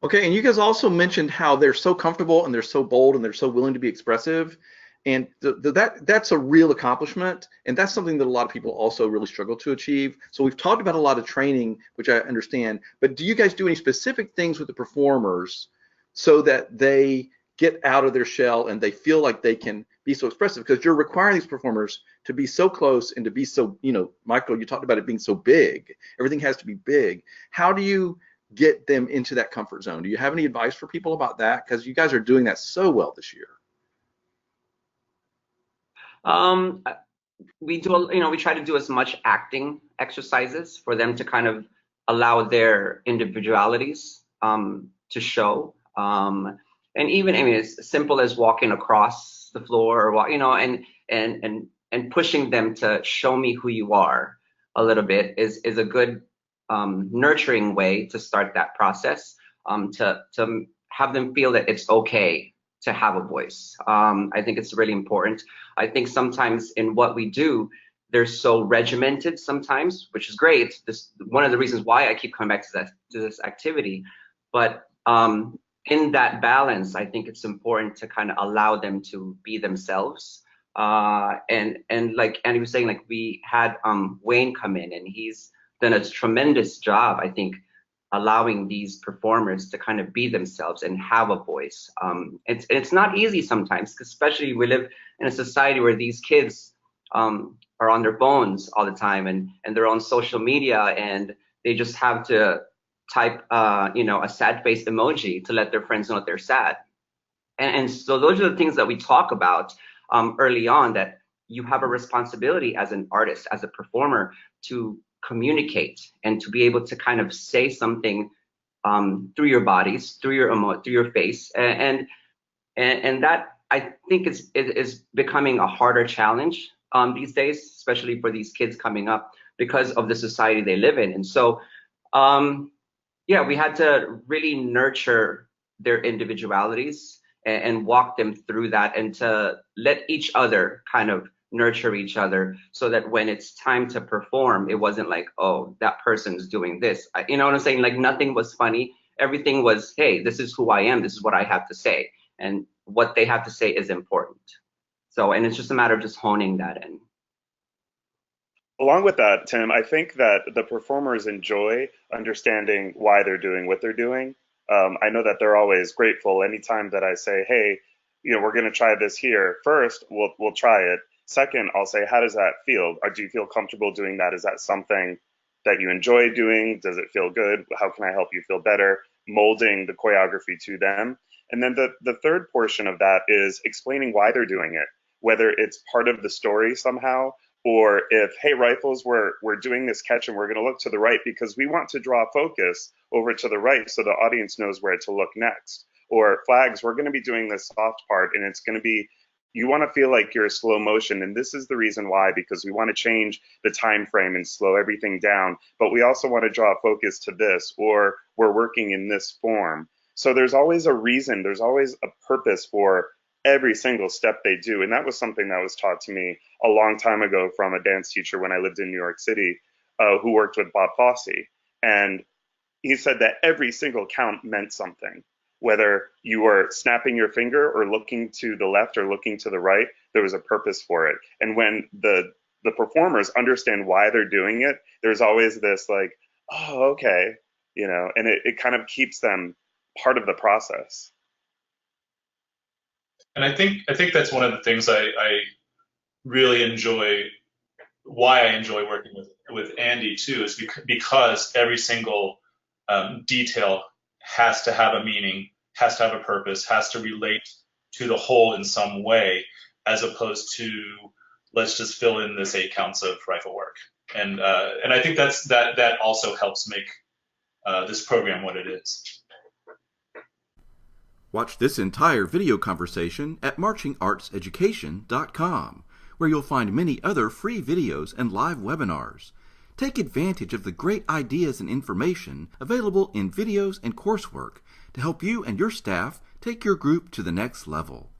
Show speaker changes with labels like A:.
A: Okay, and you guys also mentioned how they're so comfortable and they're so bold and they're so willing to be expressive, and that's a real accomplishment, and that's something that a lot of people also really struggle to achieve. So we've talked about a lot of training, which I understand, but do you guys do any specific things with the performers so that they get out of their shell and they feel like they can be so expressive? Because you're requiring these performers to be so close and to be so, Michael, you talked about it being so big. Everything has to be big. How do you get them into that comfort zone? Do you have any advice for people about that? Because you guys are doing that so well this year.
B: Um, we do, we try to do as much acting exercises for them to kind of allow their individualities to show. And even, I mean, as simple as walking across the floor or and pushing them to show me who you are a little bit is a good nurturing way to start that process, to have them feel that it's okay to have a voice. I think it's really important. I think sometimes in what we do, they're so regimented sometimes, which is great. This one of the reasons why I keep coming back to this activity. But in that balance, I think it's important to kind of allow them to be themselves. And like Andy was saying, like we had Wayne come in, and he's done a tremendous job, I think, allowing these performers to kind of be themselves and have a voice. It's not easy sometimes, especially we live in a society where these kids are on their phones all the time, and they're on social media, and they just have to type a sad face emoji to let their friends know that they're sad. And so those are the things that we talk about early on, that you have a responsibility as an artist, as a performer, to communicate and to be able to kind of say something through your bodies, through your face, and that I think is becoming a harder challenge these days, especially for these kids coming up because of the society they live in. And so, yeah, we had to really nurture their individualities and walk them through that, and to let each other kind of nurture each other, so that when it's time to perform, it wasn't like, oh, that person's doing this. You know what I'm saying? Like nothing was funny. Everything was, hey, this is who I am. This is what I have to say. And what they have to say is important. So, and it's just a matter of just honing that in.
C: Along with that, Tim, I think that the performers enjoy understanding why they're doing what they're doing. I know that they're always grateful anytime that I say, hey, we're going to try this here. First, we'll try it. Second, I'll say, how does that feel? Or do you feel comfortable doing that? Is that something that you enjoy doing? Does it feel good? How can I help you feel better? Molding the choreography to them. And then the third portion of that is explaining why they're doing it, whether it's part of the story somehow, or if, hey, rifles, we're doing this catch and we're going to look to the right because we want to draw focus over to the right so the audience knows where to look next. Or flags, we're going to be doing this soft part, and it's going to be, you want to feel like you're slow motion, and this is the reason why, because we want to change the time frame and slow everything down, but we also want to draw focus to this, or we're working in this form. So there's always a reason, there's always a purpose for every single step they do. And that was something that was taught to me a long time ago from a dance teacher when I lived in New York City, who worked with Bob Fosse. And he said that every single count meant something. Whether you were snapping your finger or looking to the left or looking to the right, there was a purpose for it. And when the performers understand why they're doing it, there's always this like, oh, okay, and it kind of keeps them part of the process.
D: And I think that's one of the things I really enjoy. Why I enjoy working with Andy too is because every single detail has to have a meaning, has to have a purpose, has to relate to the whole in some way, as opposed to let's just fill in this 8 counts of rifle work. And I think that also helps make this program what it is.
A: Watch this entire video conversation at marchingartseducation.com, where you'll find many other free videos and live webinars. Take advantage of the great ideas and information available in videos and coursework to help you and your staff take your group to the next level.